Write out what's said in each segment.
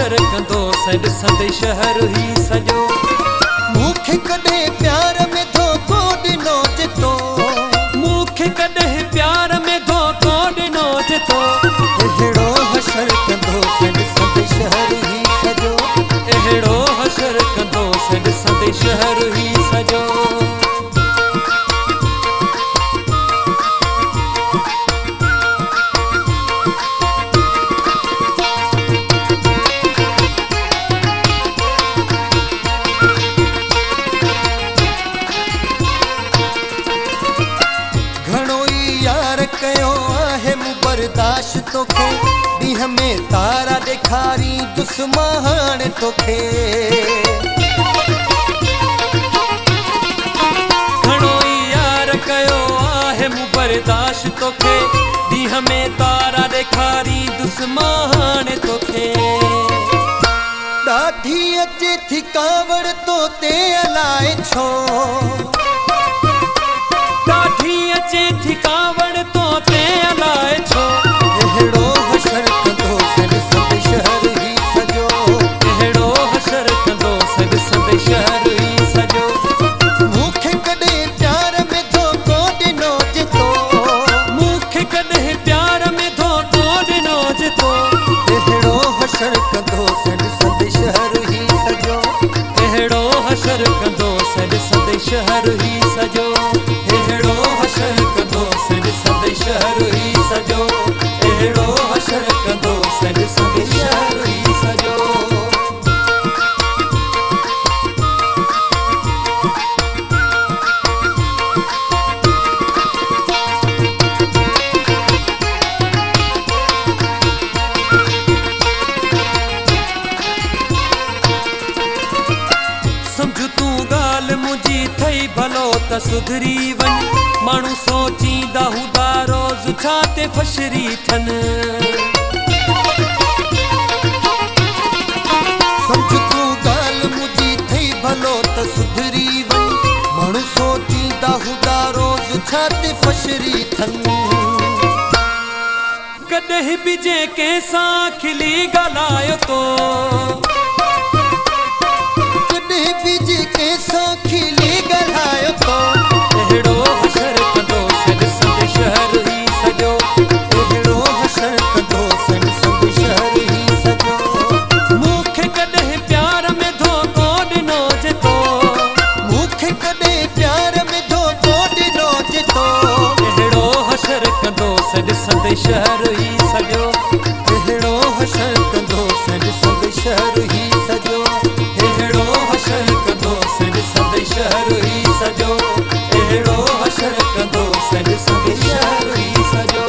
हशर कंदो सॾ संदे शहर ही सॼो। मूंखे कॾहिं प्यार में धोखो ॾिनो जितो, मूंखे कॾहिं प्यार में धोखो ॾिनो जितो। अहिड़ो हशर कंदो सॾ संदे शहर ही सॼो। अहिड़ो हशर कंदो सॾ संदे शहर ही सॼो। कयो आहे मूं बर्दाश्त तोखे, ॾींहं में तारा ॾेखारी दुस्मा हाणे तोखे। घणो ई यार कयो आहे मूं बर्दाश्त तोखे, ॾींहं में तारा ॾेखारी दुस्मा हाणे तोखे। ॾाढी अचे थी कावड़ तो ते अलाए छो, ॾाढी अचे थी कावड़ तो ते अलाए छो। अहिड़ो हशर कंदो सॾ संदे शहर ही सॼो। अहिड़ो हशर कंदो सॾ संदे शहर ही सॼो। मूंखे कॾहिं प्यार में धोखो ॾिनो जितो, मूंखे कॾहिं प्यार में धोखो ॾिनो जितो। अहिड़ो हशर कंदो सॾ संदे शहर ही सॼो। अहिड़ो हशर कंदो सॾ संदे शहर ही सॼो। अहिड़ो हशर कंदो सॾ संदे शहर ही सॼो। अहिड़ो हशर कंदो सॾ संदे शहर ही सॼो। सम्झ तूं ॻाल्हि मुंहिंजी थई भलो त सुधरी वञ। माण्हू सोचींदा हूंदा रोज़ छा ते फशरी थन। सम्झ तूं ॻाल्हि मुंहिंजी थई भलो त सुधरी वञ। माण्हू सोचींदा हूंदा रोज़ छा ते फशरी थन। कॾहिं बि जंहिं कंहिंसां खिली ॻाल्हायो तो, कॾहिं बि जंहिं कंहिंसां खिली ॻाल्हायो तो। अहिड़ो हशर कंदो सॾ संदे शहर ही सॼो। अहिड़ो हशर कंदो सॾ संदे शहर ही सॼो। मूंखे कॾहिं प्यार में धोखो ॾिनो जितो। मूंखे कॾहिं प्यार में धोखो ॾिनो जितो। अहिड़ो हशर कंदो सॾ संदे शहर ही सॼो। अहिड़ो हशर कंदो सॾ संदे शहर ही सॼो। अहिड़ो हशर कंदो सॾ संदे शहर ही सॼो। अहिड़ो हशर कंदो सॾ संदे शहर ही सॼो।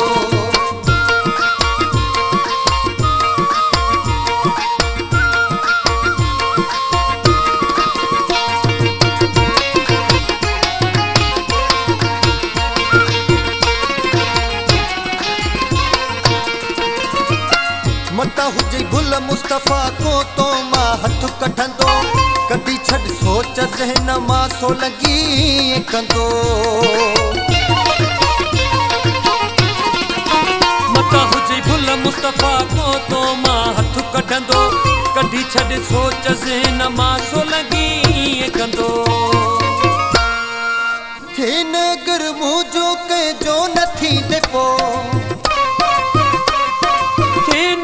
मता हुजे गुल मुस्तफ़ा को तो मां हथ कढंदो। कॾहिं छॾ सोच ज़हन मां सो लॻी कंदो। मता हुजे गुल मुस्तफ़ा को तो मां हथ कढंदो। कॾहिं छॾ सोच ज़हन मां सो लॻी कंदो। थे नगर मुंहिंजो कंहिंजो न थींदे पोइ।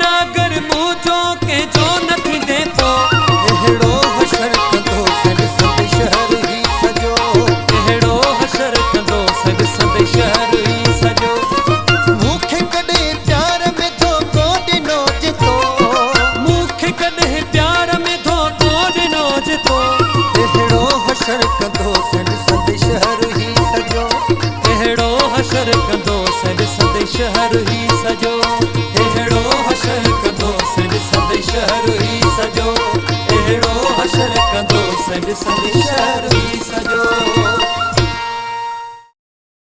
नागर मुंहिंजो कंहिंजो न थींदे पो। अहिड़ो हशर कंदो सॾ संदे शहर ही सॼो। अहिड़ो हशर कंदो सॾ संदे शहर ही सॼो। मूंखे कॾहिं प्यार में धोखो ॾिनो जितो। मूंखे कॾहिं प्यार में धोखो ॾिनो जितो। अहिड़ो हशर कंदो सॾ संदे शहर ही सॼो। अहिड़ो हशर कंदो सॾ संदे शहर ही सॼो। अहिड़ो हशर कंदो सॾ संदे शहर ही सॼो। अहिड़ो हशर कंदो सॾ संदे शहर ही सॼो।